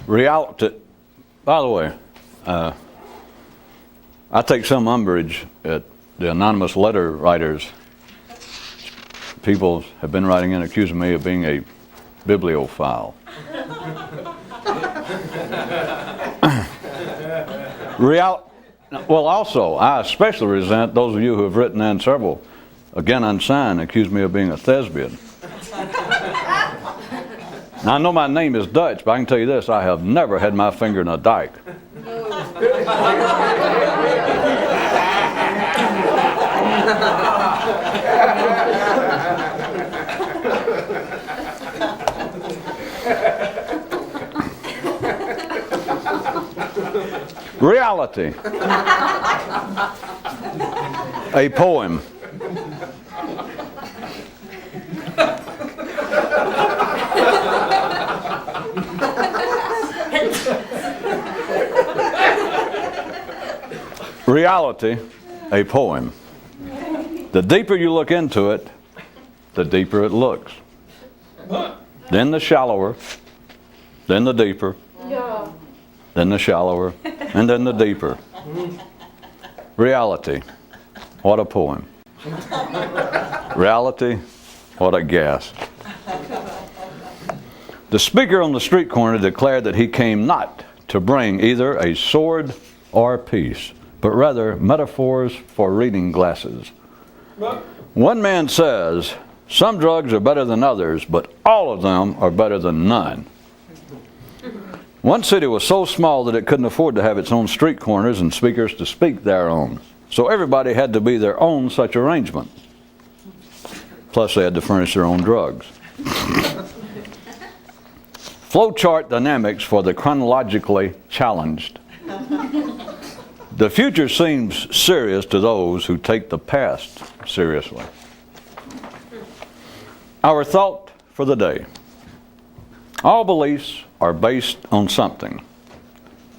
Reality. By the way, I take some umbrage at the anonymous letter writers. People have been writing in accusing me of being a bibliophile. Well, also, I especially resent those of you who have written in several, again unsigned, accuse me of being a thespian. Now, I know my name is Dutch, but I can tell you this, I have never had my finger in a dike. Reality. A poem. Reality, a poem. The deeper you look into it, the deeper it looks. Then the shallower, then the deeper, then the shallower, and then the deeper. Reality, what a poem. Reality, what a gas. The speaker on the street corner declared that he came not to bring either a sword or peace, but rather metaphors for reading glasses. One man says, some drugs are better than others, but all of them are better than none. One city was so small that it couldn't afford to have its own street corners and speakers to speak thereon. So everybody had to be their own such arrangement. Plus they had to furnish their own drugs. Flowchart dynamics for the chronologically challenged. The future seems serious to those who take the past seriously. Our thought for the day. All beliefs are based on something.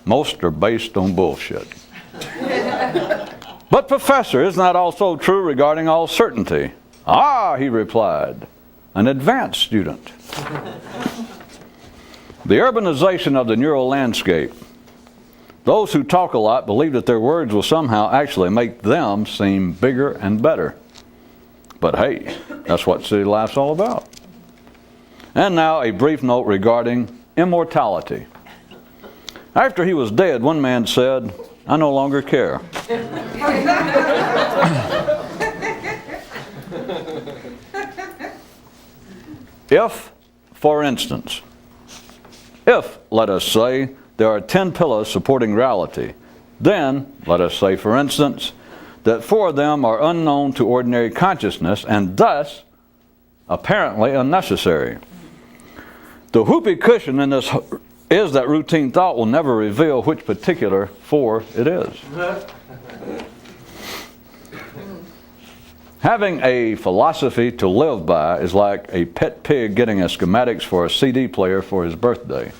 Most are based on bullshit. But Professor, isn't that also true regarding all certainty? Ah, he replied, an advanced student. The urbanization of the neural landscape. Those who talk a lot believe that their words will somehow actually make them seem bigger and better. But hey, that's what city life's all about. And now a brief note regarding immortality. After he was dead, one man said, I no longer care. If, for instance, let us say, there are 10 pillars supporting reality, then, let us say, for instance, that 4 of them are unknown to ordinary consciousness and thus apparently unnecessary. The whoopee cushion in this is that routine thought will never reveal which particular 4 it is. Having a philosophy to live by is like a pet pig getting a schematics for a CD player for his birthday.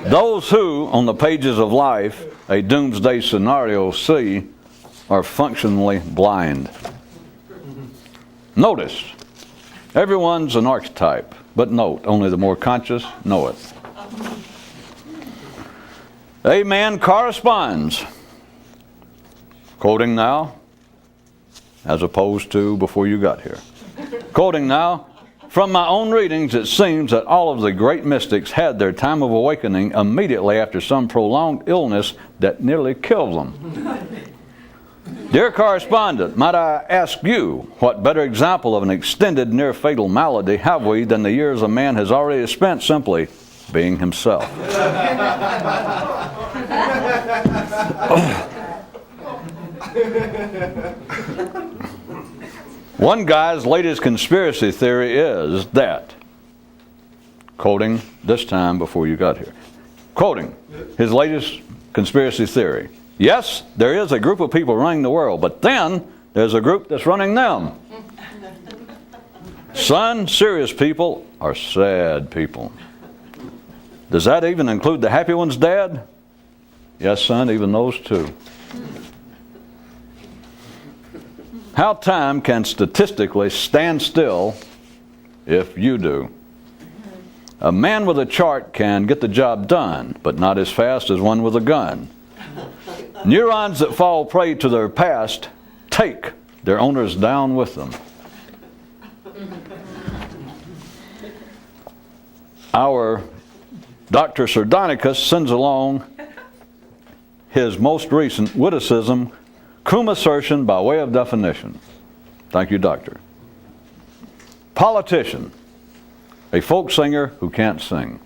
Those who, on the pages of life, a doomsday scenario see, are functionally blind. Notice, everyone's an archetype, but note, only the more conscious know it. A man corresponds, quoting now, as opposed to before you got here. Quoting now, from my own readings, it seems that all of the great mystics had their time of awakening immediately after some prolonged illness that nearly killed them. Dear correspondent, might I ask you, what better example of an extended near-fatal malady have we than the years a man has already spent simply being himself? One guy's latest conspiracy theory is that, quoting this time before you got here, quoting his latest conspiracy theory, yes, there is a group of people running the world, but then there's a group that's running them. Son, serious people are sad people. Does that even include the happy ones, Dad? Yes, son, even those two. How time can statistically stand still if you do. A man with a chart can get the job done, but not as fast as one with a gun. Neurons that fall prey to their past take their owners down with them. Our Dr. Sardonicus sends along his most recent witticism, cum assertion by way of definition. Thank you, doctor. Politician, a folk singer who can't sing.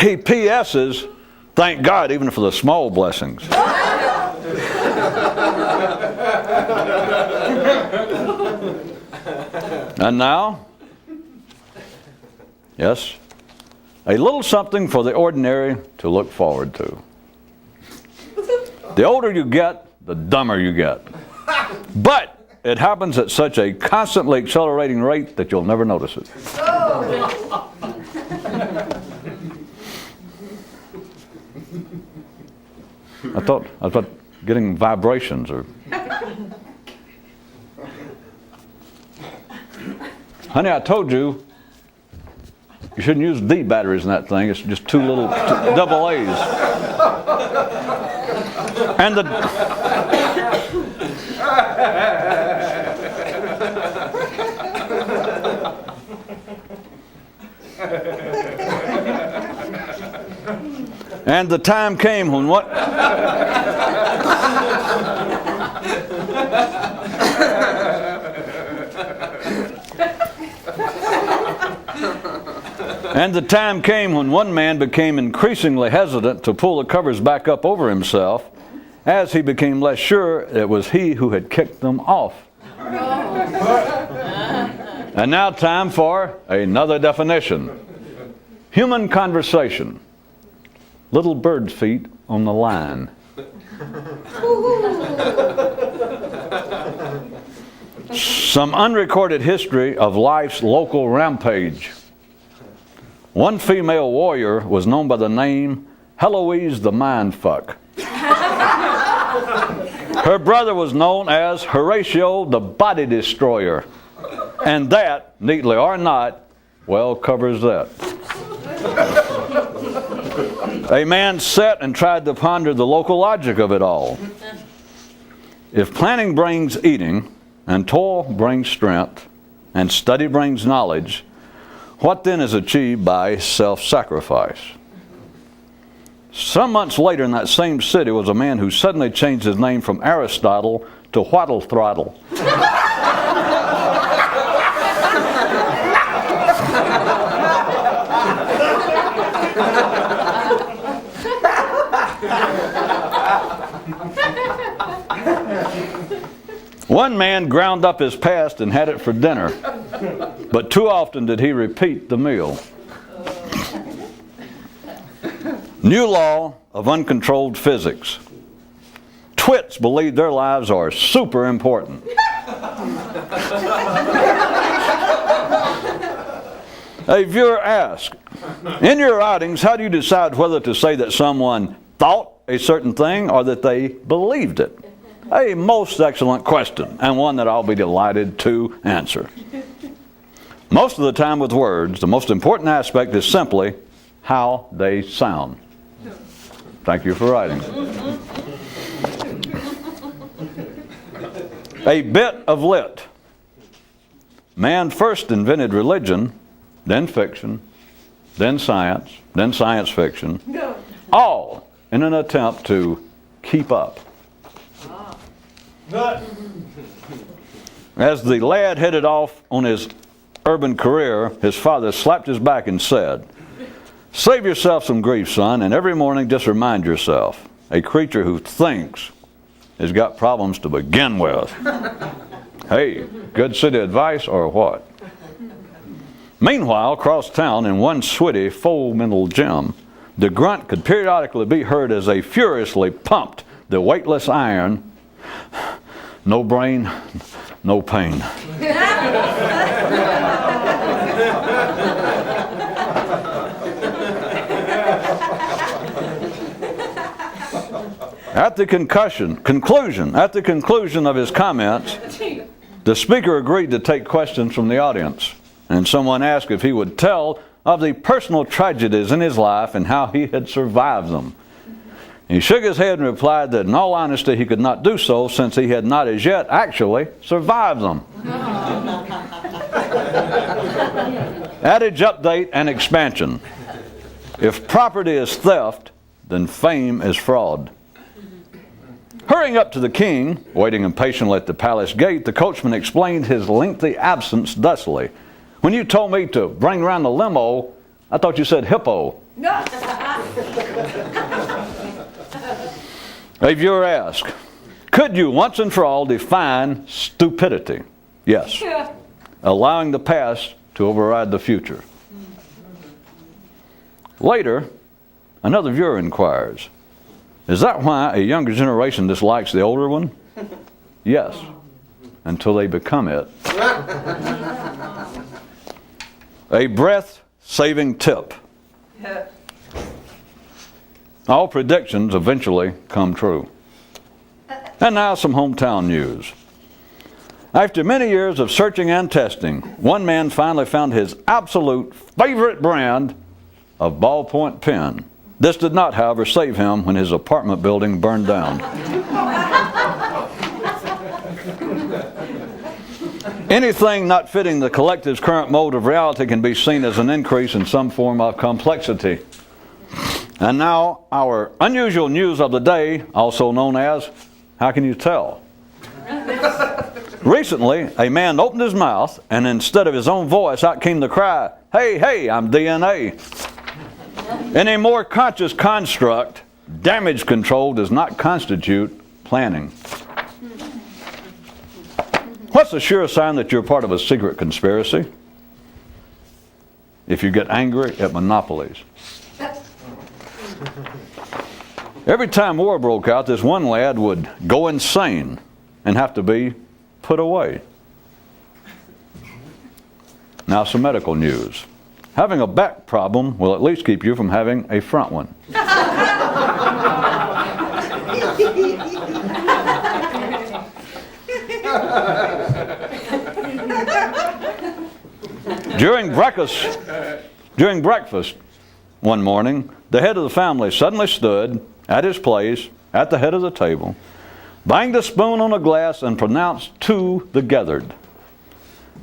He PS's, thank God even for the small blessings. And now, yes, a little something for the ordinary to look forward to. The older you get, the dumber you get. But it happens at such a constantly accelerating rate that you'll never notice it. I thought getting vibrations or... Honey, I told you you shouldn't use D batteries in that thing. It's just two little double A's. And the time came when what? And the time came when one man became increasingly hesitant to pull the covers back up over himself as he became less sure it was he who had kicked them off. And now time for another definition. Human conversation. Little bird feet on the line. Some unrecorded history of life's local rampage. One female warrior was known by the name Heloise the Mindfuck. Her brother was known as Horatio the Body Destroyer. And that, neatly or not, well covers that. A man sat and tried to ponder the local logic of it all. If planning brings eating, and toil brings strength, and study brings knowledge, what then is achieved by self-sacrifice? Some months later in that same city was a man who suddenly changed his name from Aristotle to Whattle Throttle. One man ground up his past and had it for dinner, but too often did he repeat the meal. New law of uncontrolled physics. Twits believe their lives are super important. A viewer asked, in your writings, how do you decide whether to say that someone thought a certain thing or that they believed it? A most excellent question, and one that I'll be delighted to answer. Most of the time with words, the most important aspect is simply how they sound. Thank you for writing. A bit of lit. Man first invented religion, then fiction, then science fiction, all in an attempt to keep up. As the lad headed off on his urban career, his father slapped his back and said, save yourself some grief, son, and every morning just remind yourself, a creature who thinks has got problems to begin with. Hey, good city advice or what? Meanwhile, across town in one sweaty full-mental gym, the grunt could periodically be heard as they furiously pumped the weightless iron. No brain, no pain. At the conclusion of his comments, the speaker agreed to take questions from the audience, and someone asked if he would tell of the personal tragedies in his life and how he had survived them. He shook his head and replied that in all honesty he could not do so since he had not as yet actually survived them. Adage update and expansion. If property is theft, then fame is fraud. Hurrying up to the king, waiting impatiently at the palace gate, the coachman explained his lengthy absence thusly. When you told me to bring around the limo, I thought you said hippo. A viewer asked, could you once and for all define stupidity? Yes. Allowing the past to override the future. Later, another viewer inquires, is that why a younger generation dislikes the older one? Yes, until they become it. A breath-saving tip. All predictions eventually come true. And now some hometown news. After many years of searching and testing, one man finally found his absolute favorite brand of ballpoint pen. This did not, however, save him when his apartment building burned down. Anything not fitting the collective's current mode of reality can be seen as an increase in some form of complexity. And now, our unusual news of the day, also known as, how can you tell? Recently, a man opened his mouth, and instead of his own voice, out came the cry, hey, hey, I'm DNA. In a more conscious construct, damage control does not constitute planning. What's the sure sign that you're part of a secret conspiracy? If you get angry at monopolies. Every time war broke out, this one lad would go insane and have to be put away. Now some medical news. Having a back problem will at least keep you from having a front one. During breakfast one morning, the head of the family suddenly stood at his place at the head of the table, banged a spoon on a glass, and pronounced to the gathered,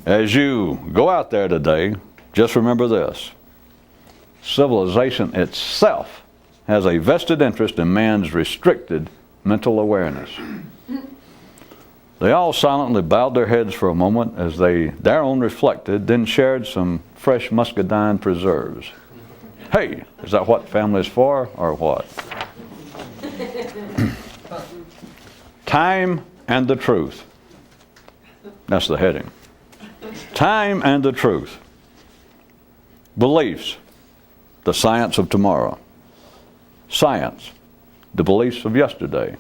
as you go out there today, just remember this. Civilization itself has a vested interest in man's restricted mental awareness. They all silently bowed their heads for a moment as they thereon reflected, then shared some fresh muscadine preserves. Hey, is that what family's for, or what? Time and the truth. That's the heading. Time and the truth. Beliefs, the science of tomorrow. Science, the beliefs of yesterday.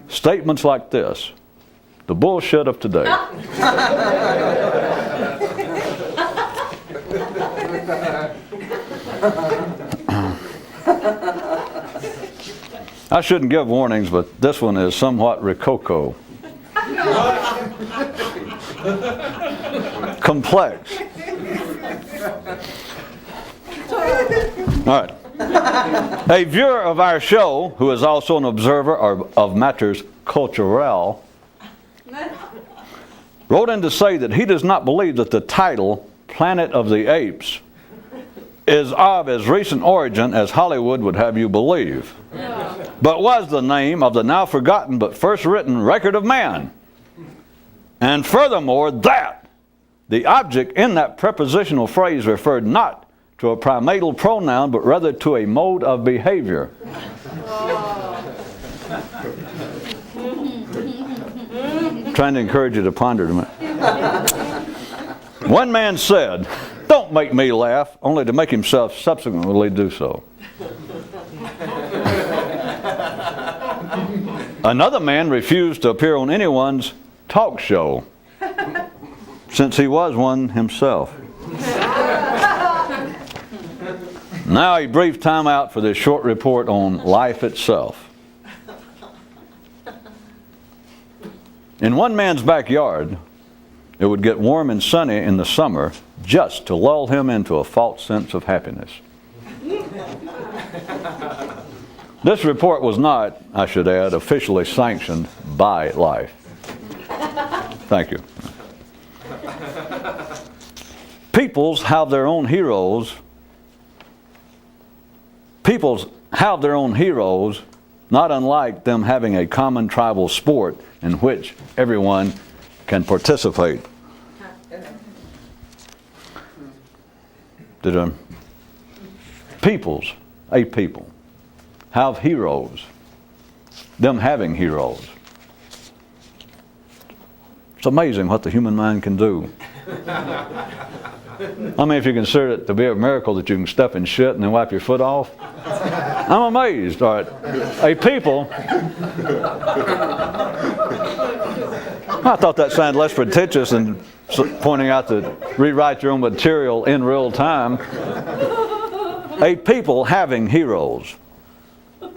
Statements like this, the bullshit of today. I shouldn't give warnings, but this one is somewhat rococo. Complex. All right. A viewer of our show, who is also an observer of matters culturel, wrote in to say that he does not believe that the title Planet of the Apes is of as recent origin as Hollywood would have you believe, but was the name of the now forgotten but first written record of man. And furthermore, that the object in that prepositional phrase referred not to a primatal pronoun, but rather to a mode of behavior. Trying to encourage you to ponder a minute. One man said, "Don't make me laugh," only to make himself subsequently do so. Another man refused to appear on anyone's talk show, since he was one himself. Now a brief time out for this short report on life itself. In one man's backyard, it would get warm and sunny in the summer just to lull him into a false sense of happiness. This report was not, I should add, officially sanctioned by Life. Thank you. Peoples have their own heroes. Peoples have their own heroes, not unlike them having a common tribal sport in which everyone can participate. Peoples, a people, have heroes, them having heroes. It's amazing what the human mind can do. I mean, if you consider it to be a miracle that you can step in shit and then wipe your foot off, I'm amazed. All right, a people. I thought that sounded less pretentious than pointing out to rewrite your own material in real time. A people having heroes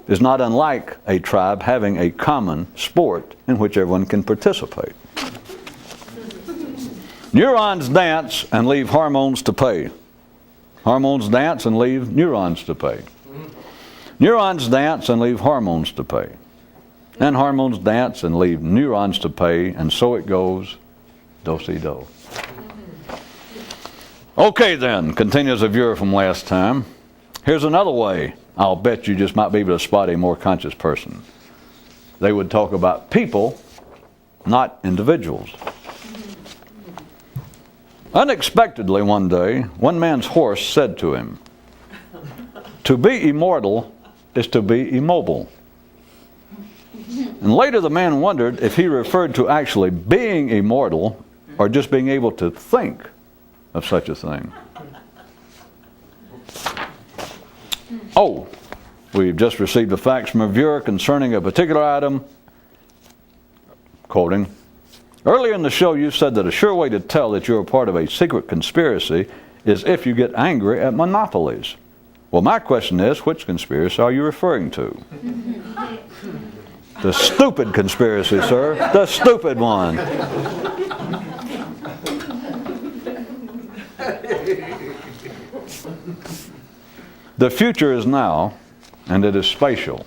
is not unlike a tribe having a common sport in which everyone can participate. Neurons dance and leave hormones to pay. Hormones dance and leave neurons to pay. Neurons dance and leave hormones to pay. And hormones dance and leave neurons to pay, and so it goes, do-si-do. Okay then, continues a viewer from last time. Here's another way I'll bet you just might be able to spot a more conscious person. They would talk about people, not individuals. Unexpectedly one day, one man's horse said to him, "To be immortal is to be immobile." And later the man wondered if he referred to actually being immortal or just being able to think of such a thing. Oh, we've just received a fax from a viewer concerning a particular item. Quoting, "Earlier in the show you said that a sure way to tell that you're a part of a secret conspiracy is if you get angry at monopolies. Well, my question is, which conspiracy are you referring to?" The stupid conspiracy, sir. The stupid one. The future is now, and it is spatial.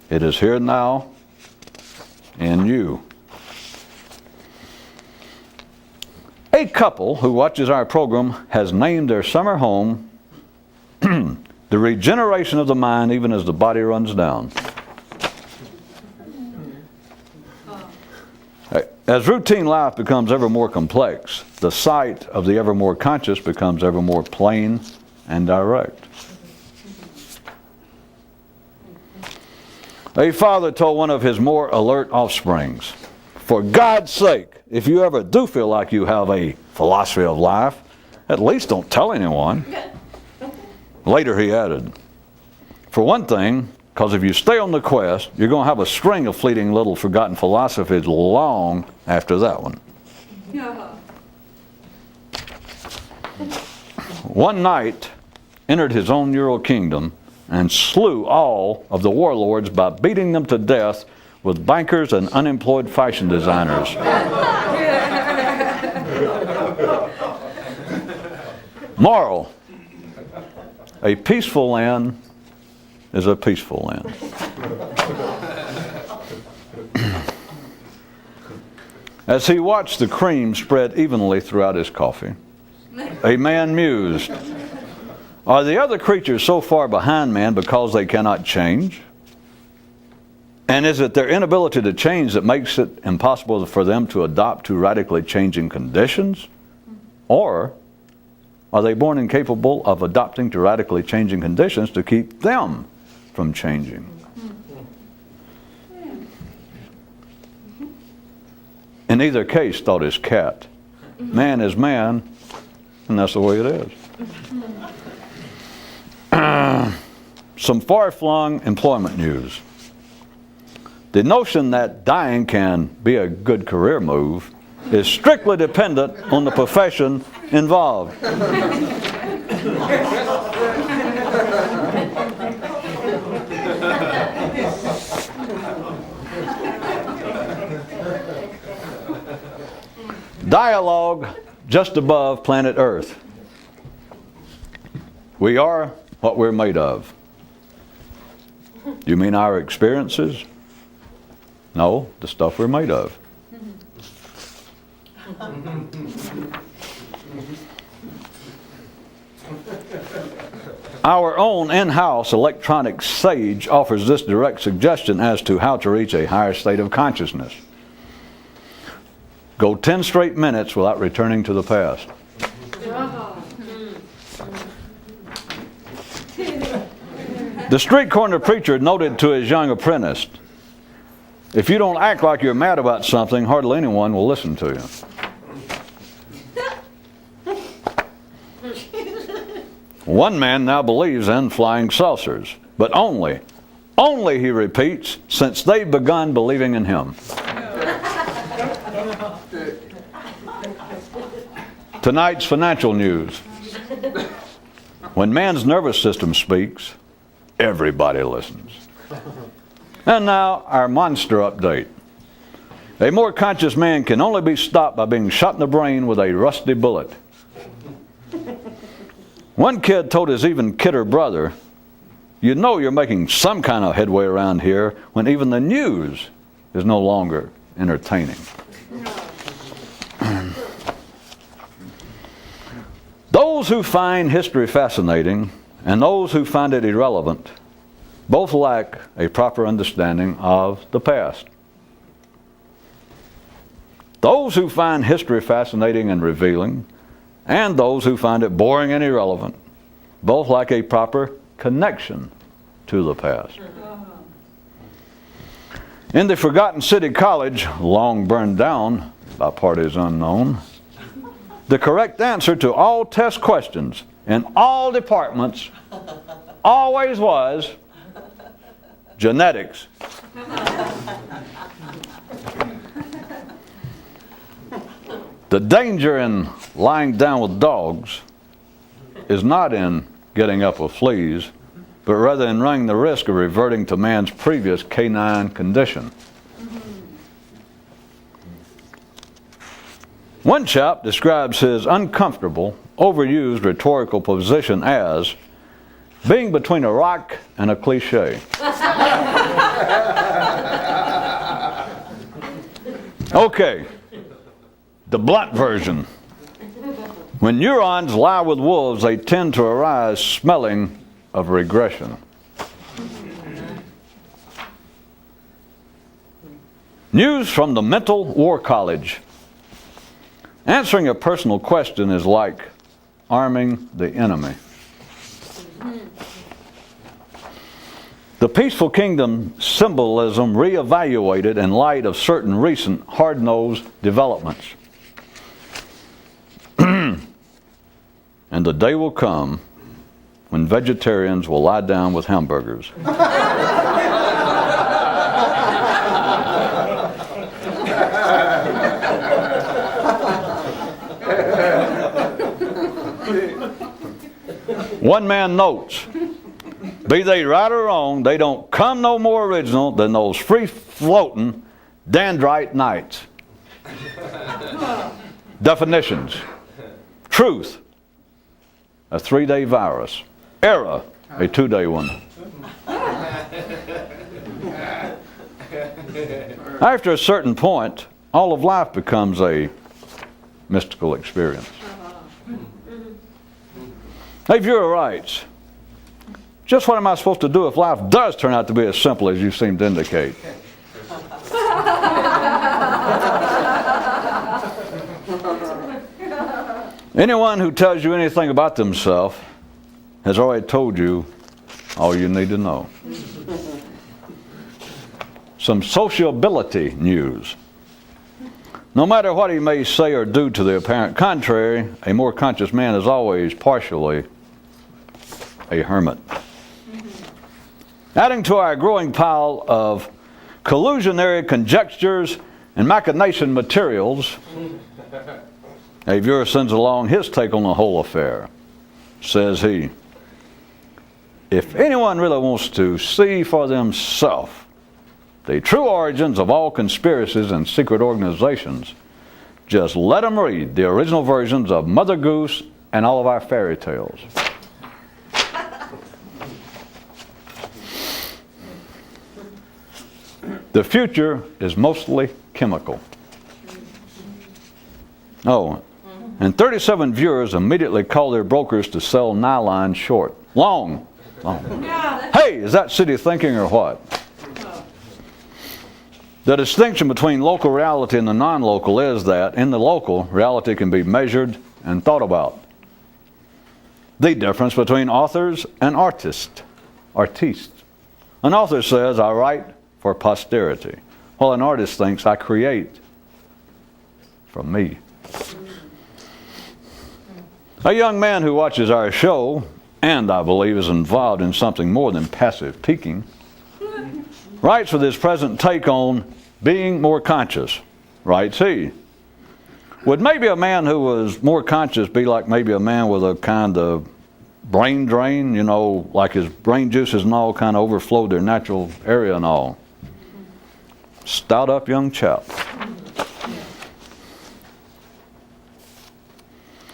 It is here now in you. A couple who watches our program has named their summer home the regeneration of the mind even as the body runs down. As routine life becomes ever more complex, the sight of the ever more conscious becomes ever more plain and direct. A father told one of his more alert offsprings, "For God's sake, if you ever do feel like you have a philosophy of life, at least don't tell anyone." Later he added, "For one thing, because if you stay on the quest, you're going to have a string of fleeting little forgotten philosophies long after that one." One knight entered his own neural kingdom and slew all of the warlords by beating them to death with bankers and unemployed fashion designers. Moral: a peaceful land is a peaceful land. As he watched the cream spread evenly throughout his coffee, a man mused, "Are the other creatures so far behind man because they cannot change? And is it their inability to change that makes it impossible for them to adapt to radically changing conditions? Or are they born incapable of adapting to radically changing conditions to keep them from changing?" In either case, thought his cat, man is man, and that's the way it is. Some far-flung employment news. The notion that dying can be a good career move is strictly dependent on the profession involved. Dialogue just above planet Earth. We are what we're made of. You mean our experiences? No, the stuff we're made of. Our own in-house electronic sage offers this direct suggestion as to how to reach a higher state of consciousness. Go 10 straight minutes without returning to the past. The street corner preacher noted to his young apprentice, if you don't act like you're mad about something, hardly anyone will listen to you. One man now believes in flying saucers, but only, he repeats, since they've begun believing in him. Tonight's financial news. When man's nervous system speaks, everybody listens. And now, our monster update. A more conscious man can only be stopped by being shot in the brain with a rusty bullet. One kid told his even kidder brother, you know you're making some kind of headway around here when even the news is no longer entertaining. Those who find history fascinating and those who find it irrelevant both lack a proper understanding of the past. Those who find history fascinating and revealing and those who find it boring and irrelevant both lack a proper connection to the past. In the Forgotten City College, long burned down by parties unknown, the correct answer to all test questions in all departments always was genetics. The danger in lying down with dogs is not in getting up with fleas, but rather in running the risk of reverting to man's previous canine condition. One chap describes his uncomfortable, overused rhetorical position as being between a rock and a cliche. Okay, the blunt version. When neurons lie with wolves, they tend to arise smelling of regression. News from the Mental War College. Answering a personal question is like arming the enemy. The Peaceful Kingdom symbolism reevaluated in light of certain recent hard-nosed developments. And the day will come when vegetarians will lie down with hamburgers. One man notes, be they right or wrong, they don't come no more original than those free-floating dendrite nights. Definitions. Truth, a 3-day virus. Error, a 2-day one. After a certain point, all of life becomes a mystical experience. Hey, viewer writes, just what am I supposed to do if life does turn out to be as simple as you seem to indicate? Anyone who tells you anything about themselves has already told you all you need to know. Some sociability news. No matter what he may say or do to the apparent contrary, a more conscious man is always partially a hermit. Adding to our growing pile of collusionary conjectures and machination materials, a viewer sends along his take on the whole affair. Says he, if anyone really wants to see for themselves the true origins of all conspiracies and secret organizations, just let them read the original versions of Mother Goose and all of our fairy tales. The future is mostly chemical. Oh, and 37 viewers immediately called their brokers to sell nylon short. Long. Hey, is that city thinking or what? The distinction between local reality and the non-local is that in the local, reality can be measured and thought about. The difference between authors and artists. An author says, I write for posterity, while an artist thinks, I create for me. A young man who watches our show, and I believe is involved in something more than passive peeking, writes with his present take on being more conscious, writes he. Would maybe a man who was more conscious be like maybe a man with a kind of brain drain, you know, like his brain juices and all kind of overflowed their natural area and all? Stout up young chap.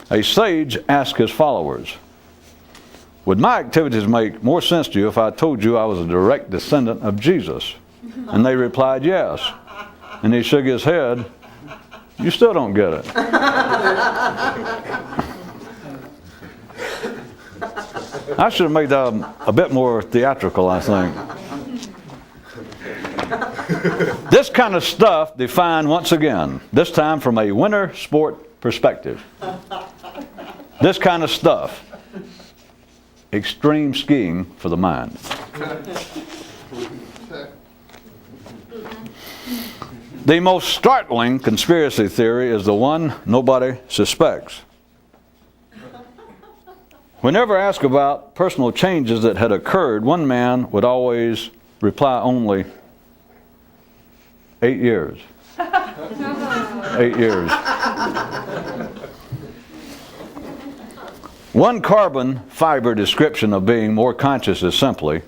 A sage asked his followers, would my activities make more sense to you if I told you I was a direct descendant of Jesus? And they replied, yes. And he shook his head. You still don't get it. I should have made that a bit more theatrical, I think. This kind of stuff defined once again, this time from a winter sport perspective. This kind of stuff. Extreme skiing for the mind. The most startling conspiracy theory is the one nobody suspects. Whenever asked about personal changes that had occurred, one man would always reply only, 8 years. 8 years. One carbon fiber description of being more conscious is simply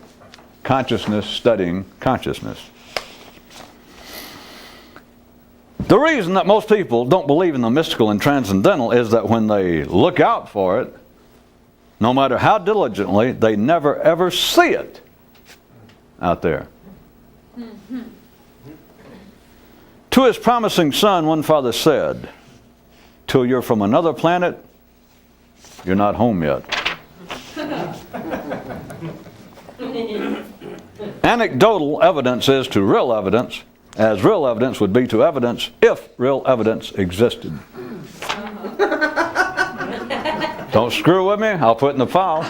consciousness studying consciousness. The reason that most people don't believe in the mystical and transcendental is that when they look out for it, no matter how diligently, they never ever see it out there. Mm-hmm. To his promising son, one father said, till you're from another planet, you're not home yet. Anecdotal evidence is to real evidence, as real evidence would be to evidence if real evidence existed. Don't screw with me, I'll put it in the file.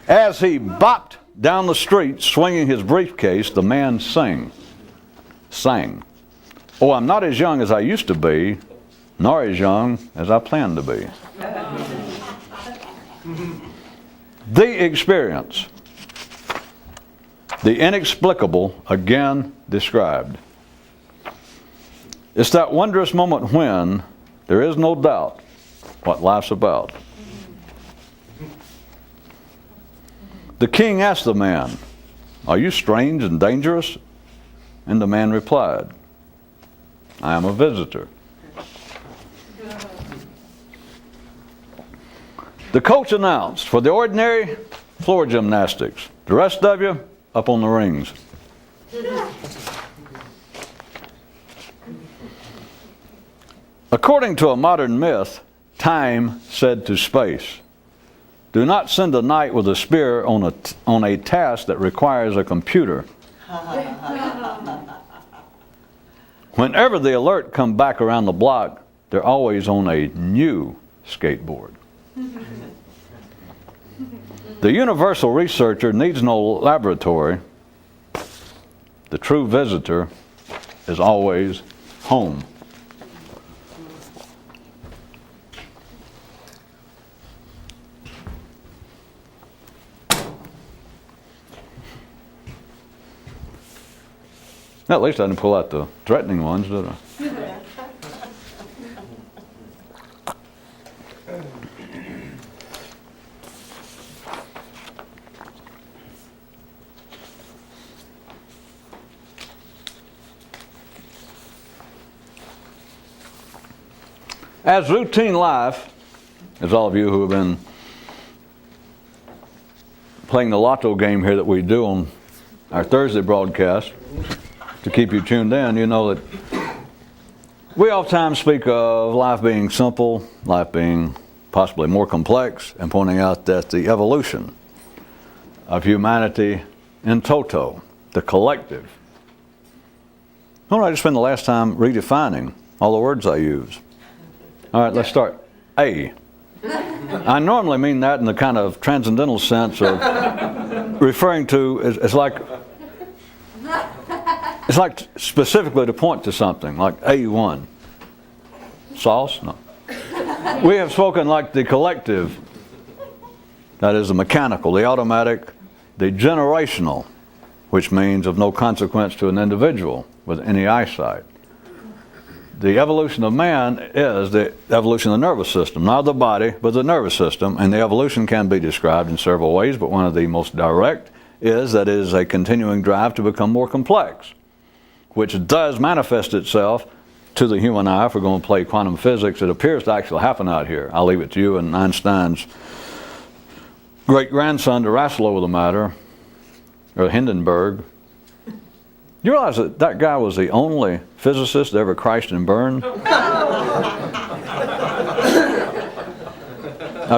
As he bopped down the street swinging his briefcase, the man sang. Oh, I'm not as young as I used to be, nor as young as I plan to be. The experience, the inexplicable, again described. It's that wondrous moment when there is no doubt what life's about. The king asked the man, are you strange and dangerous? And the man replied, I am a visitor. The coach announced, for the ordinary, floor gymnastics. The rest of you, up on the rings. According to a modern myth, time said to space, do not send a knight with a spear on a task that requires a computer. Whenever the alert come back around the block, they're always on a new skateboard. The universal researcher needs no laboratory. The true visitor is always home. At least I didn't pull out the threatening ones, did I? As routine life, as all of you who have been playing the lotto game here that we do on our Thursday broadcast to keep you tuned in, you know that we oftentimes speak of life being simple, life being possibly more complex, and pointing out that the evolution of humanity in toto, the collective. Why don't I just spend the last time redefining all the words I use? All right, let's start. A. I normally mean that in the kind of transcendental sense of referring to, it's like specifically to point to something, like A1. Sauce? No. We have spoken like the collective, that is the mechanical, the automatic, the generational, which means of no consequence to an individual with any eyesight. The evolution of man is the evolution of the nervous system, not the body, but the nervous system, and the evolution can be described in several ways, but one of the most direct is that it is a continuing drive to become more complex, which does manifest itself to the human eye. If we're going to play quantum physics, it appears to actually happen out here. I'll leave it to you and Einstein's great-grandson to wrestle over the matter, or Hindenburg. You realize that that guy was the only physicist that ever crashed and burned? I've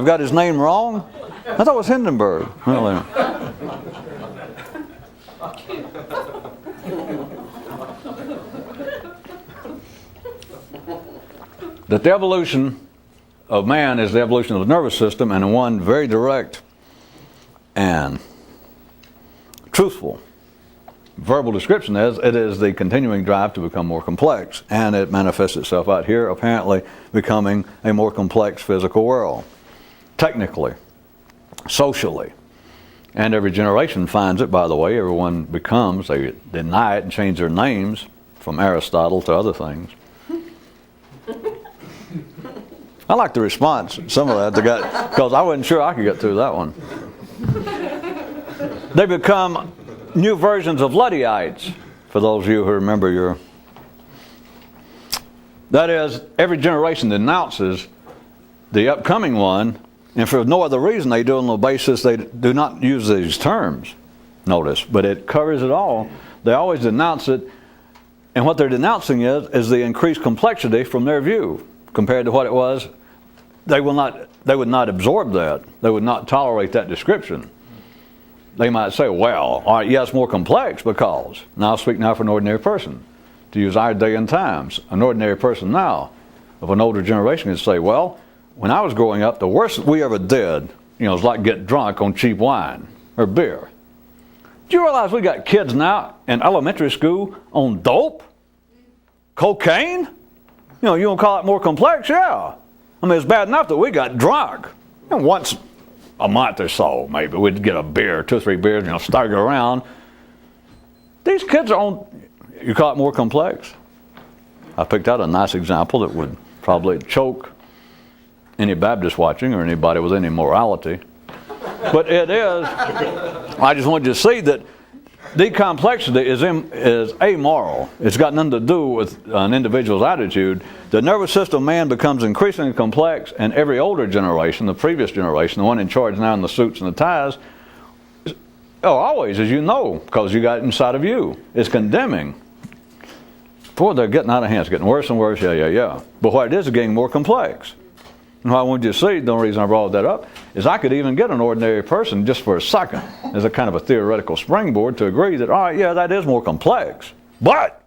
got his name wrong? I thought it was Hindenburg. Well, anyway. That the evolution of man is the evolution of the nervous system, and in one very direct and truthful verbal description is, it is the continuing drive to become more complex, and it manifests itself out here apparently becoming a more complex physical world, technically, socially. And every generation finds it, by the way. Everyone becomes, they deny it and change their names from Aristotle to other things. I like the response, some of that, because I wasn't sure I could get through that one. They become new versions of Luddites, for those of you who remember your... That is, every generation denounces the upcoming one, and for no other reason they do it on the basis they do not use these terms, notice, but it covers it all. They always denounce it, and what they're denouncing is the increased complexity from their view compared to what it was. They would not absorb that. They would not tolerate that description. They might say, well, all right, yeah, it's more complex because, now I'll speak now for an ordinary person, to use our day and times. An ordinary person now of an older generation can say, well, when I was growing up, the worst we ever did, was like get drunk on cheap wine or beer. Do you realize we got kids now in elementary school on dope? Cocaine? You don't call it more complex? Yeah. I mean, it's bad enough that we got drunk. Once a month or so, maybe, we'd get a beer, 2 or 3 beers, stagger around. These kids are on, you call it more complex? I picked out a nice example that would probably choke any Baptist watching or anybody with any morality. But it is, I just wanted you to see that the complexity is amoral. It's got nothing to do with an individual's attitude. The nervous system of man becomes increasingly complex, and every older generation, the previous generation, the one in charge now in the suits and the ties, always, as you know, because you got it inside of you, is condemning. Boy, they're getting out of hand. It's getting worse and worse. Yeah. But what it is getting more complex. And what I wanted you to see, the only reason I brought that up, is I could even get an ordinary person just for a second as a kind of a theoretical springboard to agree that, all right, yeah, that is more complex. But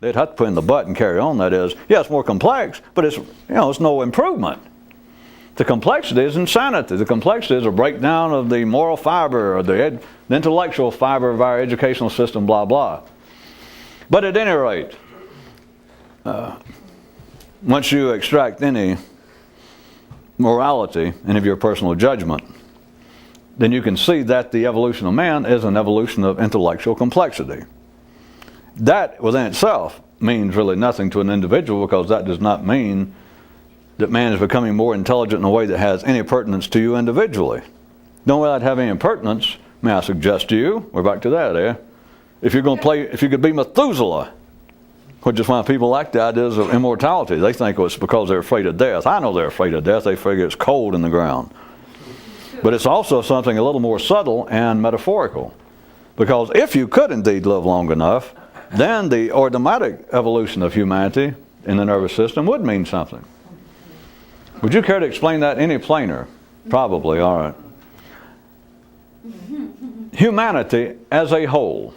they'd have to put in the but and carry on. That is, yeah, it's more complex, but it's no improvement. The complexity is insanity. The complexity is a breakdown of the moral fiber or the intellectual fiber of our educational system, blah, blah. But at any rate, once you extract any morality, any of your personal judgment, then you can see that the evolution of man is an evolution of intellectual complexity. That within itself means really nothing to an individual, because that does not mean that man is becoming more intelligent in a way that has any pertinence to you individually. Don't let that have any pertinence. May I suggest to you, we're back to that, If you're going to play, if you could be Methuselah, which is why people like the ideas of immortality. They think it's because they're afraid of death. I know they're afraid of death. They figure it's cold in the ground. But it's also something a little more subtle and metaphorical. Because if you could indeed live long enough, then the automatic evolution of humanity in the nervous system would mean something. Would you care to explain that any plainer? Probably, all right. Humanity as a whole.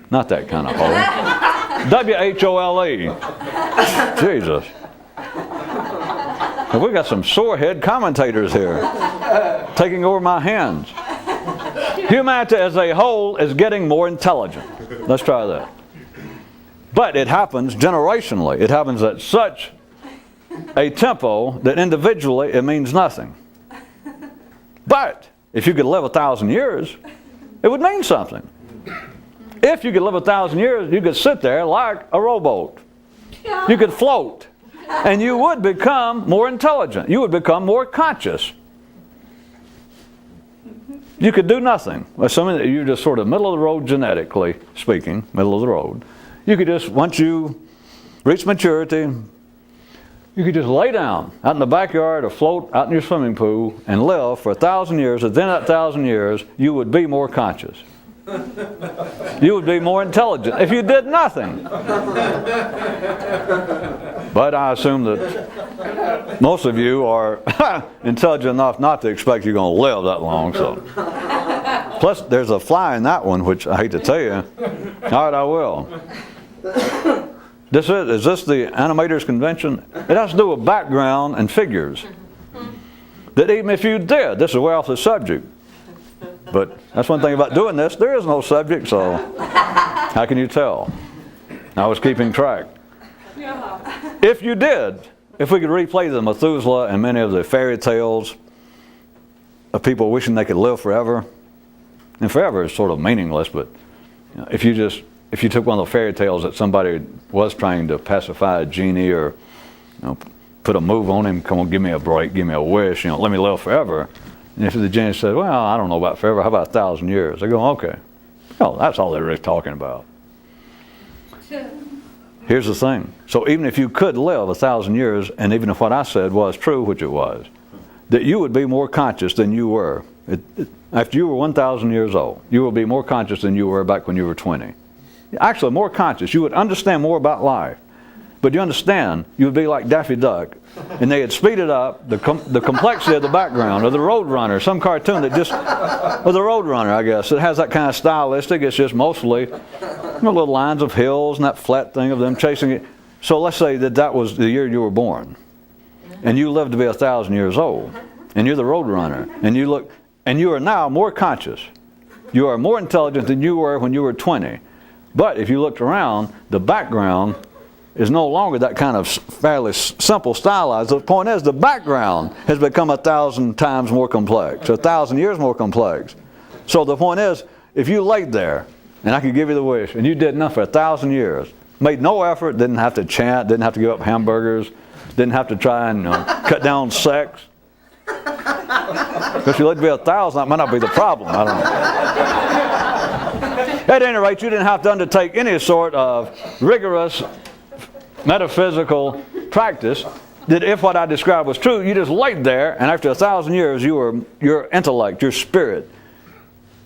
Not that kind of whole. W-H-O-L-E. Jesus. We got some sorehead commentators here taking over my hands. Humanity as a whole is getting more intelligent. Let's try that. But it happens generationally. It happens at such a tempo that individually it means nothing. But if you could live 1,000 years, it would mean something. If you could live 1,000 years, you could sit there like a rowboat. You could float. And you would become more intelligent. You would become more conscious. You could do nothing. Assuming that you're just sort of middle of the road genetically speaking, middle of the road. You could just, once you reach maturity, you could just lay down out in the backyard or float out in your swimming pool and live for 1,000 years. And then at 1,000 years, you would be more conscious. You would be more intelligent if you did nothing. But I assume that most of you are intelligent enough not to expect you're going to live that long. So, plus there's a fly in that one, which I hate to tell you. All right, I will. Is this the animators convention? It has to do with background and figures. That even if you did, this is way off the subject. But that's one thing about doing this. There is no subject, so how can you tell? I was keeping track. If you did, if we could replay the Methuselah and many of the fairy tales of people wishing they could live forever, and forever is sort of meaningless, but if you took one of the fairy tales that somebody was trying to pacify a genie or put a move on him, come on, give me a break, give me a wish, let me live forever. And if the genie said, well, I don't know about forever, how about 1,000 years? They go, okay. Well, that's all they're really talking about. Here's the thing. So even if you could live 1,000 years, and even if what I said was true, which it was, that you would be more conscious than you were. After you were 1,000 years old, you will be more conscious than you were back when you were 20. Actually, more conscious. You would understand more about life. But you understand, you would be like Daffy Duck, and they had speeded up the complexity of the background, or the Roadrunner, some cartoon that just, or the Roadrunner, I guess, it has that kind of stylistic. It's just mostly little lines of hills and that flat thing of them chasing it. So let's say that was the year you were born, and you lived to be 1,000 years old, and you're the Roadrunner, and you are now more conscious. You are more intelligent than you were when you were 20. But if you looked around, the background is no longer that kind of fairly simple stylized. The point is, the background has become 1,000 times more complex, 1,000 years more complex. So the point is, if you laid there, and I could give you the wish, and you did nothing for 1,000 years, made no effort, didn't have to chant, didn't have to give up hamburgers, didn't have to try and cut down sex. Because you lived to be 1,000, that might not be the problem. I don't know. At any rate, you didn't have to undertake any sort of rigorous metaphysical practice, that if what I described was true, you just laid there, and after 1,000 years, your intellect, your spirit,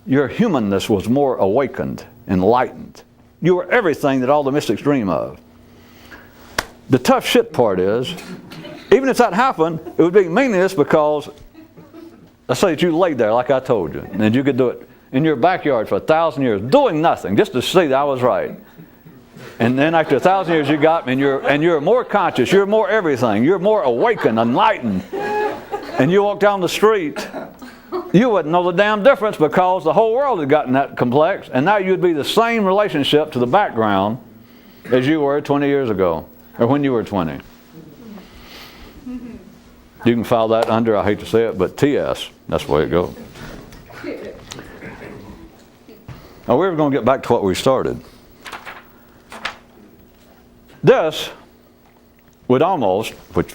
your humanness was more awakened, enlightened. You were everything that all the mystics dream of. The tough shit part is, even if that happened, it would be meaningless because, let's say that you laid there like I told you, and you could do it in your backyard for 1,000 years, doing nothing, just to see that I was right. And then after 1,000 years, you got me, and you're more conscious, you're more everything, you're more awakened, enlightened. And you walk down the street, you wouldn't know the damn difference because the whole world had gotten that complex, and now you'd be the same relationship to the background as you were 20 years ago, or when you were 20. You can file that under, I hate to say it, but TS, that's the way it goes. Now we're going to get back to what we started. This would almost, which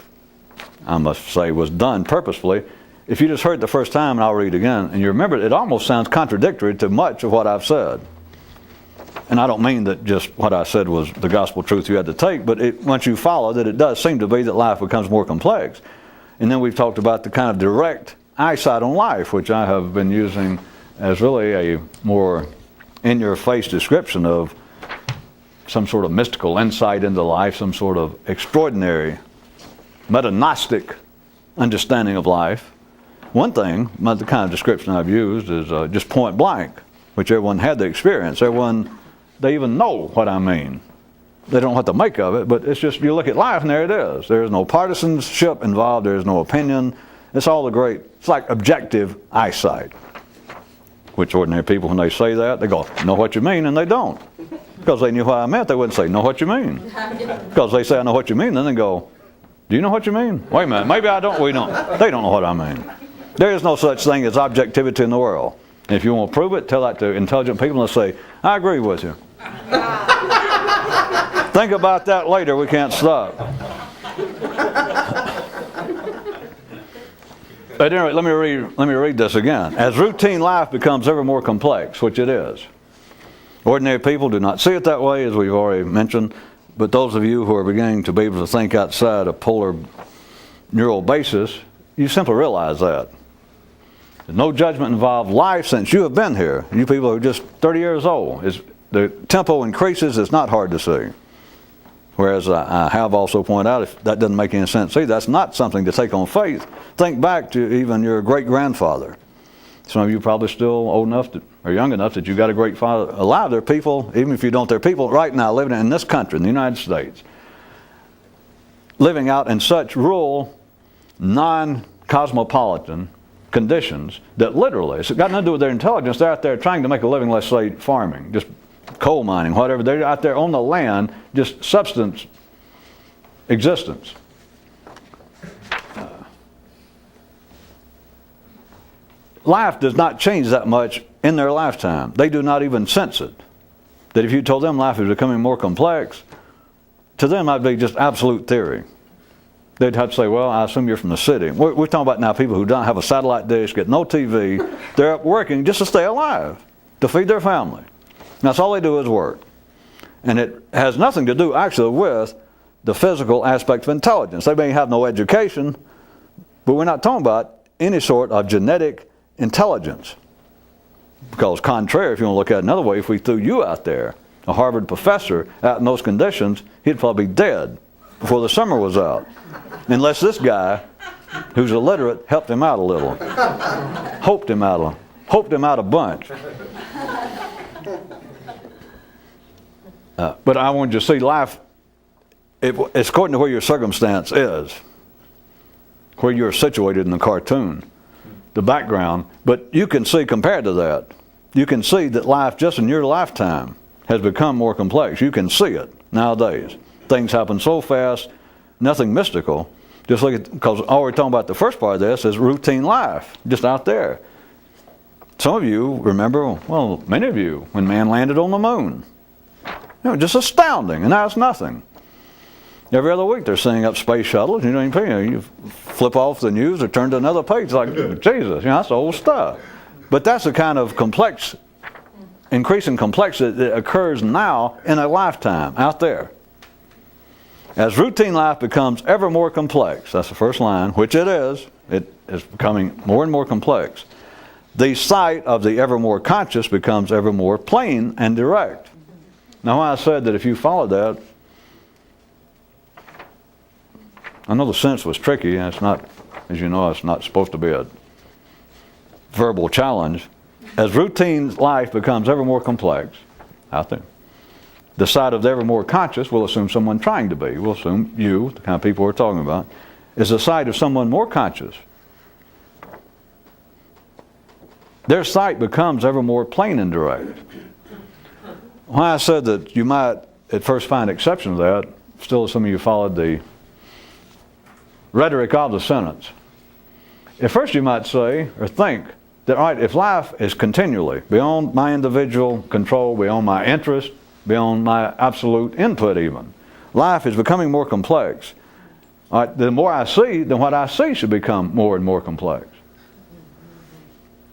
I must say was done purposefully, if you just heard it the first time, and I'll read it again, and you remember it almost sounds contradictory to much of what I've said. and I don't mean that just what I said was the gospel truth you had to take, but once you follow that, it does seem to be that life becomes more complex. And then we've talked about the kind of direct eyesight on life, which I have been using as really a more in-your-face description of some sort of mystical insight into life, some sort of extraordinary meta-gnostic understanding of life. One thing, the kind of description I've used is just point blank, which everyone had the experience. They even know what I mean. They don't know what to make of it, but it's just, you look at life and there it is. There's no partisanship involved, there's no opinion. It's all it's like objective eyesight. Which ordinary people, when they say that, they go, know what you mean, and they don't. Because they knew what I meant, they wouldn't say, know what you mean. Because they say, I know what you mean, then they go, do you know what you mean? Wait a minute, maybe I don't, we don't. They don't know what I mean. There is no such thing as objectivity in the world. And if you want to prove it, tell that to intelligent people and they'll say, I agree with you. Think about that later, we can't stop. At any rate, let me read this again. As routine life becomes ever more complex, which it is. Ordinary people do not see it that way, as we've already mentioned, but those of you who are beginning to be able to think outside a polar neural basis, you simply realize that. There's no judgment involved. Life, since you have been here, you people who are just 30 years old, the tempo increases, it's not hard to see. Whereas I have also pointed out, if that doesn't make any sense either, that's not something to take on faith. Think back to even your great-grandfather. Some of you probably still old enough or young enough that you got a great father alive. There are people, even if you don't, there are people right now living in this country, in the United States, living out in such rural, non-cosmopolitan conditions that literally, it's got nothing to do with their intelligence, they're out there trying to make a living, let's say, farming, just coal mining, whatever. They're out there on the land, just subsistence existence. Life does not change that much in their lifetime. They do not even sense it. That if you told them life is becoming more complex, to them that would be just absolute theory. They'd have to say, well, I assume you're from the city. We're talking about now people who don't have a satellite dish, get no TV. They're up working just to stay alive, to feed their family. That's all they do is work. And it has nothing to do actually with the physical aspect of intelligence. They may have no education, but we're not talking about any sort of genetic intelligence. Because contrary, if you want to look at it another way, if we threw you out there, a Harvard professor, out in those conditions, he'd probably be dead before the summer was out. Unless this guy, who's illiterate, helped him out a little. Hoped him out a bunch. But I want you to see life, it's according to where your circumstance is, where you're situated in the cartoon, the background. But you can see, compared to that, you can see that life just in your lifetime has become more complex. You can see it nowadays. Things happen so fast, nothing mystical. Just look at, because all we're talking about the first part of this is routine life, just out there. Some of you remember, well, many of you, when man landed on the moon. Just astounding, and now it's nothing. Every other week they're sending up space shuttles. You don't even pay. You flip off the news or turn to another page, like, Jesus, that's old stuff. But that's the kind of increasing complexity that occurs now in a lifetime out there. As routine life becomes ever more complex, that's the first line, which it is becoming more and more complex. The sight of the ever more conscious becomes ever more plain and direct. Now, when I said that if you follow that, I know the sense was tricky, and it's not, as you know, it's not supposed to be a verbal challenge. As routine life becomes ever more complex out there, the side of the ever more conscious, we'll assume someone trying to be, we'll assume you, the kind of people we're talking about, is the side of someone more conscious. Their sight becomes ever more plain and direct. When I said that you might at first find exception to that, still some of you followed the rhetoric of the sentence. At first you might say or think that, all right, if life is continually beyond my individual control, beyond my interest, beyond my absolute input even, life is becoming more complex. All right, the more I see, then what I see should become more and more complex.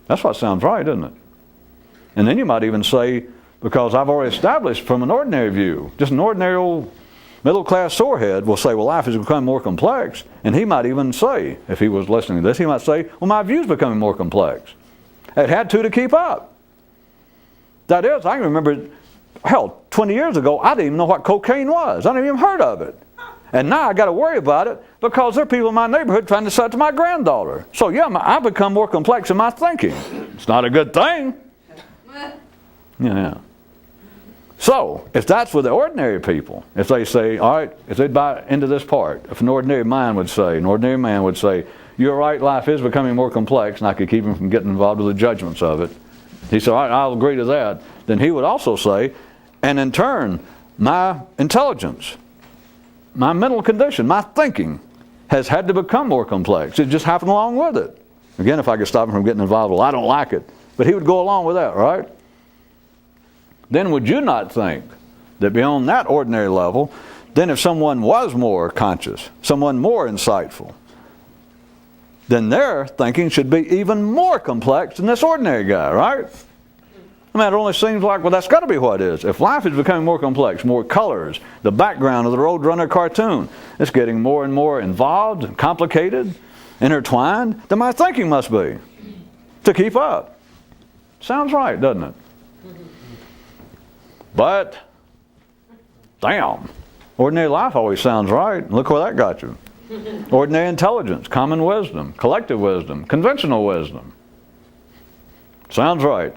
That's what sounds right, isn't it? And then you might even say Because I've already established from an ordinary view, just an ordinary old middle-class sorehead will say, well, life has become more complex. And he might even say, if he was listening to this, he might say, well, my view's becoming more complex. It had to keep up. That is, I can remember, hell, 20 years ago, I didn't even know what cocaine was. I didn't even heard of it. And now I got to worry about it because there are people in my neighborhood trying to sell it to my granddaughter. So yeah, I've become more complex in my thinking. It's not a good thing. Yeah. So, if that's with the ordinary people, if they say, all right, if they buy into this part, if an ordinary man would say, you're right, life is becoming more complex, and I could keep him from getting involved with the judgments of it. He said, all right, I'll agree to that. Then he would also say, and in turn, my intelligence, my mental condition, my thinking has had to become more complex. It just happened along with it. Again, if I could stop him from getting involved, well, I don't like it. But he would go along with that, right? Then would you not think that beyond that ordinary level, then if someone was more conscious, someone more insightful, then their thinking should be even more complex than this ordinary guy, right? I mean, it only seems like, well, that's got to be what it is. If life is becoming more complex, more colors, the background of the Roadrunner cartoon, it's getting more and more involved and complicated, intertwined, then my thinking must be to keep up. Sounds right, doesn't it? But, damn, ordinary life always sounds right. Look where that got you. Ordinary intelligence, common wisdom, collective wisdom, conventional wisdom. Sounds right.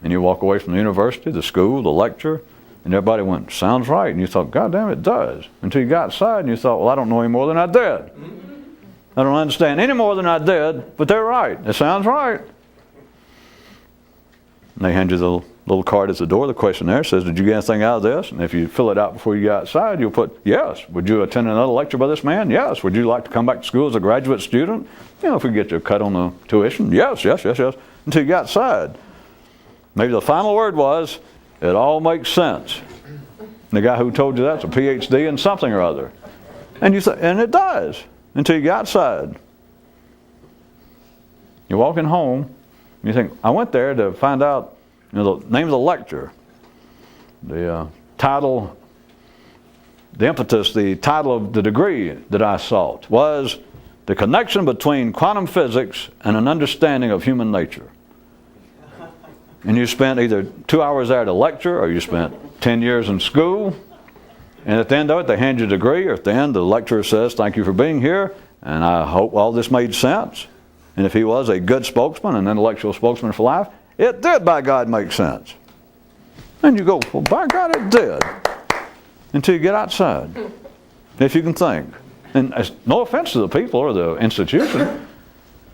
And you walk away from the university, the school, the lecture, and everybody went, sounds right. And you thought, God damn, it does. Until you got outside and you thought, well, I don't know any more than I did. I don't understand any more than I did, but they're right. It sounds right. And they hand you the little card at the door. The questionnaire says, did you get anything out of this? And if you fill it out before you go outside, you'll put, yes. Would you attend another lecture by this man? Yes. Would you like to come back to school as a graduate student? You know, if we get you a cut on the tuition? Yes. Until you got outside. Maybe the final word was, it all makes sense. And the guy who told you that's a PhD in something or other. And you and it does, until you get outside. You're walking home, you think, I went there to find out, the name of the lecture, the title, the impetus, the title of the degree that I sought was the connection between quantum physics and an understanding of human nature. And you spent either 2 hours there at a lecture, or you spent 10 years in school, and at the end of it, they hand you a degree, or at the end, the lecturer says, thank you for being here, and I hope all this made sense. And if he was a good spokesman, an intellectual spokesman for life, it did, by God, make sense. And you go, well, by God, it did. Until you get outside, if you can think. And no offense to the people or the institution,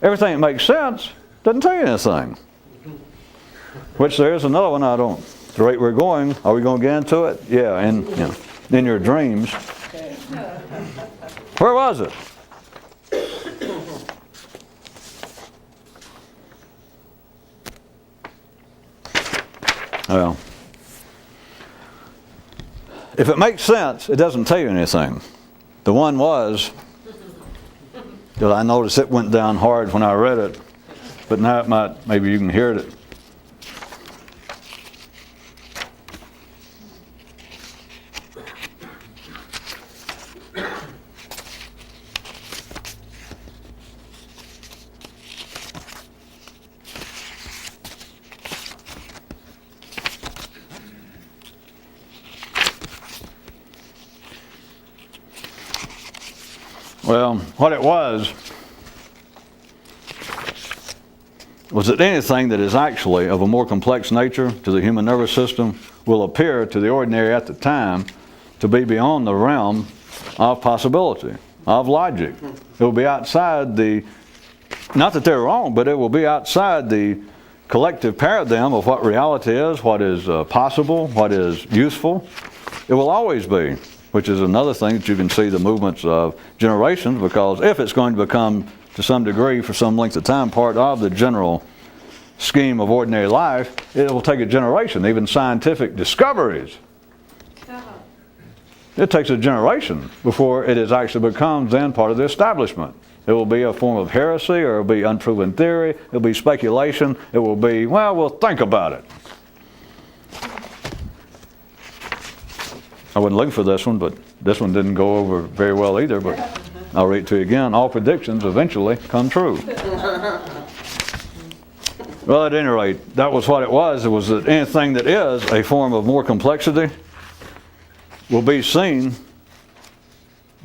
everything that makes sense doesn't tell you anything. Which there is another one I don't. The rate we're going, are we going to get into it? Yeah, and in your dreams. Where was it? Well, if it makes sense, it doesn't tell you anything. The one was, because I noticed it went down hard when I read it, but now it might, maybe you can hear it. Well, what it was that anything that is actually of a more complex nature to the human nervous system will appear to the ordinary at the time to be beyond the realm of possibility, of logic. It will be outside the, not that they're wrong, but it will be outside the collective paradigm of what reality is, what is possible, what is useful. It will always be. Which is another thing that you can see the movements of generations, because if it's going to become, to some degree, for some length of time, part of the general scheme of ordinary life, it will take a generation, even scientific discoveries. It takes a generation before it is actually becomes then part of the establishment. It will be a form of heresy, or it will be unproven theory. It will be speculation. It will be, well, we'll think about it. I wasn't looking for this one, but this one didn't go over very well either, but I'll read it to you again. All predictions eventually come true. Well, at any rate, that was what it was. It was that anything that is a form of more complexity will be seen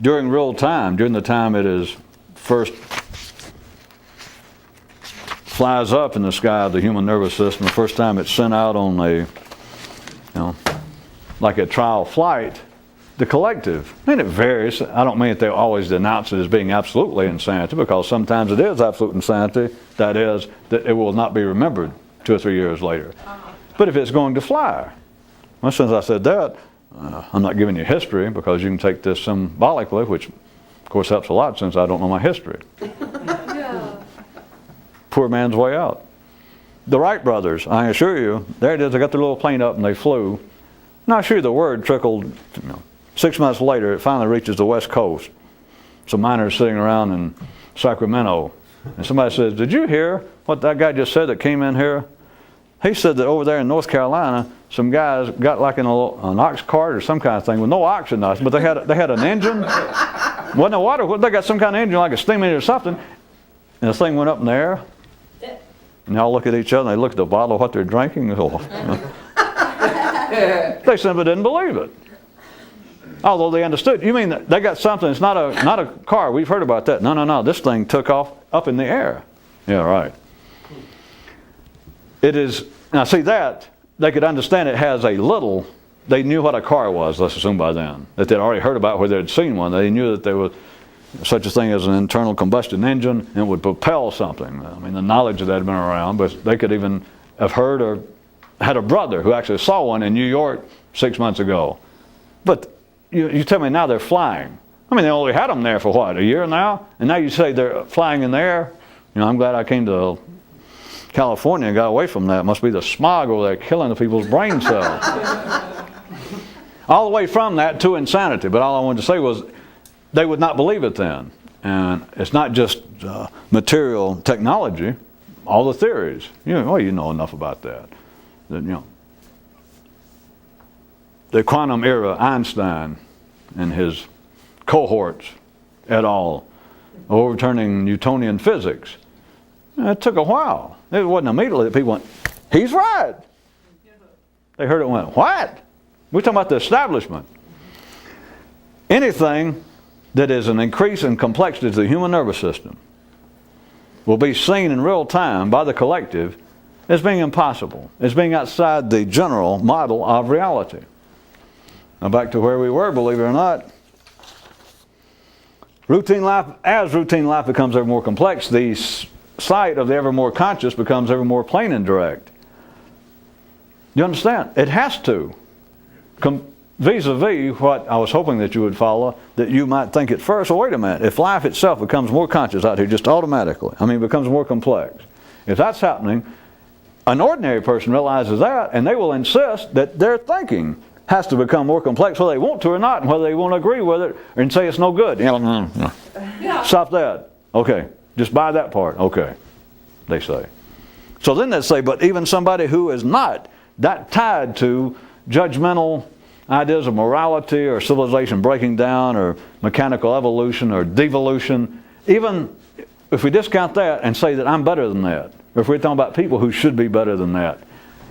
during real time, during the time it is first flies up in the sky of the human nervous system, the first time it's sent out on a, like a trial flight, the collective. I mean, it varies. I don't mean that they always denounce it as being absolutely insanity, because sometimes it is absolute insanity. That is, that it will not be remembered 2 or 3 years later. But if it's going to fly, well, since I said that, I'm not giving you history, because you can take this symbolically, which of course helps a lot since I don't know my history. Yeah. Poor man's way out. The Wright brothers, I assure you, there it is, they got their little plane up and they flew. Now I assure you the word trickled, 6 months later, it finally reaches the West Coast. Some miners sitting around in Sacramento, and somebody says, did you hear what that guy just said that came in here? He said that over there in North Carolina, some guys got like an ox cart or some kind of thing with no ox or nothing, but they had an engine. Wasn't no water. They got some kind of engine, like a steam engine or something, and the thing went up in the air. And they all look at each other, and they look at the bottle of what they're drinking. They simply didn't believe it. Although they understood. You mean that they got something, it's not a car. We've heard about that. No. This thing took off up in the air. Yeah, right. It is, now see that, they could understand it has a little, they knew what a car was, let's assume by then. That they'd already heard about where they'd seen one. They knew that there was such a thing as an internal combustion engine and would propel something. I mean, the knowledge of that had been around, but they could even have heard or had a brother who actually saw one in New York 6 months ago. But you tell me now they're flying. I mean, they only had them there for what, a year now? And now you say they're flying in the air? I'm glad I came to California and got away from that. It must be the smog over there killing the people's brain cells. All the way from that to insanity. But all I wanted to say was they would not believe it then. And it's not just material technology, all the theories. You know enough about that. The quantum era, Einstein and his cohorts et al. Overturning Newtonian physics. It took a while. It wasn't immediately that people went, he's right. They heard it and went, what? We're talking about the establishment. Anything that is an increase in complexity to the human nervous system will be seen in real time by the collective as being impossible, as being outside the general model of reality. Now back to where we were, believe it or not. Routine life becomes ever more complex, the sight of the ever more conscious becomes ever more plain and direct. You understand? It has to. Vis-a-vis what I was hoping that you would follow, that you might think at first, well, wait a minute, if life itself becomes more conscious out here just automatically, it becomes more complex. If that's happening, an ordinary person realizes that, and they will insist that their thinking has to become more complex, whether they want to or not, and whether they won't agree with it and say it's no good. Stop that. Okay. Just buy that part. Okay, they say. So then they say, but even somebody who is not that tied to judgmental ideas of morality or civilization breaking down or mechanical evolution or devolution, even if we discount that and say that I'm better than that, or if we're talking about people who should be better than that,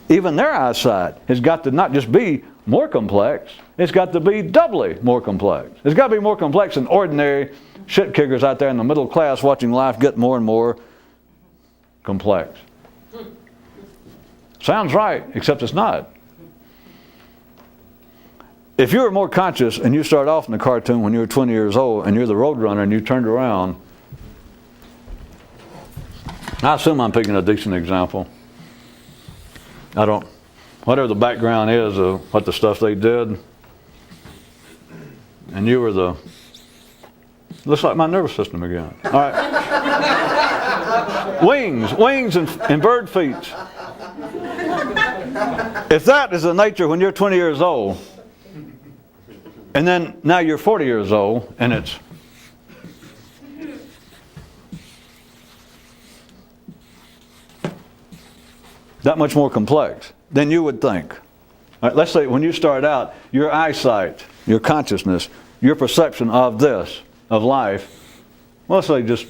even their eyesight has got to not just be more complex, it's got to be doubly more complex. It's got to be more complex than ordinary shit kickers out there in the middle class watching life get more and more complex. Sounds right, except it's not. If you were more conscious and you start off in the cartoon when you were 20 years old and you're the roadrunner and you turned around, I assume I'm picking a decent example. Whatever the background is of what the stuff they did, and you were looks like my nervous system again. All right. Wings and bird feet. If that is the nature when you're 20 years old, and then now you're 40 years old, and it's that much more complex than you would think. All right, let's say when you start out, your eyesight, your consciousness, your perception of this, of life, well, let's say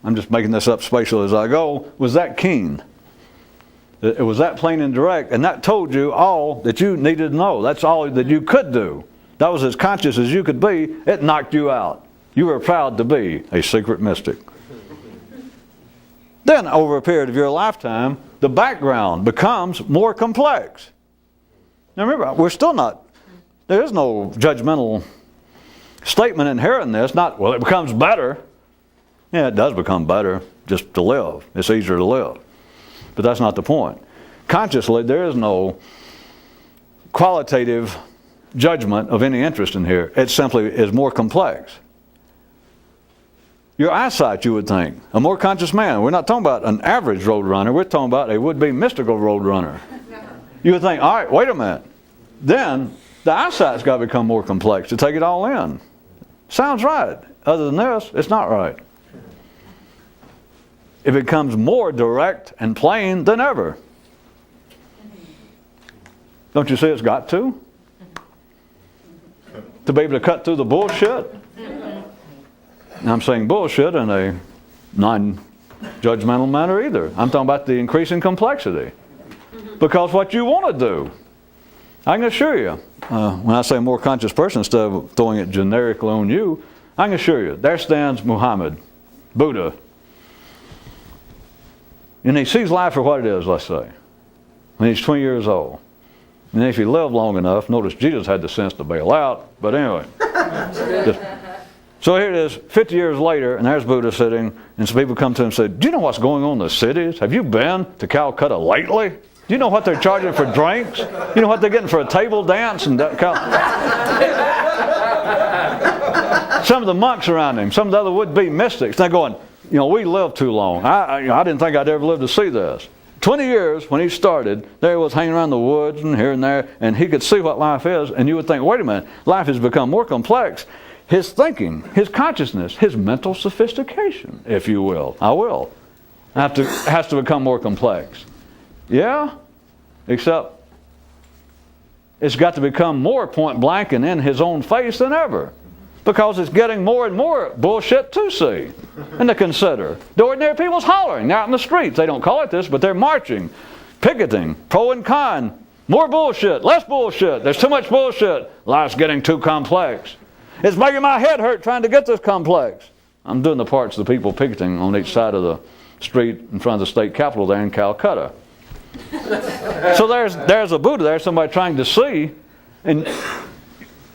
I'm just making this up spatial as I go, was that keen. It was that plain and direct, and that told you all that you needed to know. That's all that you could do. That was as conscious as you could be. It knocked you out. You were proud to be a secret mystic. Then, over a period of your lifetime, the background becomes more complex. Now remember, there is no judgmental statement inherent in this. Not, well, it becomes better. Yeah, it does become better just to live. It's easier to live. But that's not the point. Consciously, there is no qualitative judgment of any interest in here. It simply is more complex. Your eyesight, you would think, a more conscious man. We're not talking about an average road runner. We're talking about a would-be mystical road runner. You would think, all right, wait a minute. Then the eyesight's got to become more complex to take it all in. Sounds right. Other than this, it's not right. It becomes more direct and plain than ever. Don't you see it's got to? To be able to cut through the bullshit? Now I'm saying bullshit in a non-judgmental manner either. I'm talking about the increasing complexity. Because what you want to do, I can assure you, when I say more conscious person, instead of throwing it generically on you, I can assure you, there stands Muhammad, Buddha, and he sees life for what it is, let's say, when he's 20 years old. And if he lived long enough, notice Jesus had the sense to bail out, but anyway. So here it is, 50 years later, and there's Buddha sitting, and some people come to him and say, do you know what's going on in the cities? Have you been to Calcutta lately? Do you know what they're charging for drinks? You know what they're getting for a table dance? And some of the monks around him, some of the other would-be mystics, they're going, we lived too long. I didn't think I'd ever live to see this. 20 years when he started, there he was hanging around the woods and here and there, and he could see what life is, and you would think, wait a minute, life has become more complex. His thinking, his consciousness, his mental sophistication, if you will, has to become more complex. Yeah, except it's got to become more point blank and in his own face than ever. Because it's getting more and more bullshit to see and to consider. The ordinary people's hollering out in the streets. They don't call it this, but they're marching, picketing, pro and con. More bullshit, less bullshit. There's too much bullshit. Life's getting too complex. It's making my head hurt trying to get this complex. I'm doing the parts of the people picketing on each side of the street in front of the state capitol there in Calcutta. So there's a Buddha there, somebody trying to see, and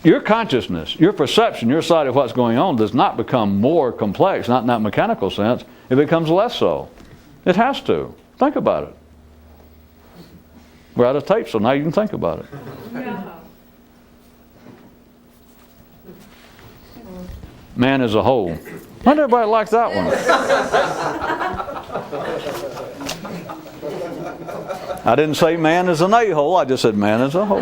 your consciousness, your perception, your side of what's going on does not become more complex, not in that mechanical sense. It becomes less so. It has to. Think about it. We're out of tape, so now you can think about it. Yeah. Man as a whole. Why did everybody like that one? I didn't say man as an a-hole, I just said man as a whole.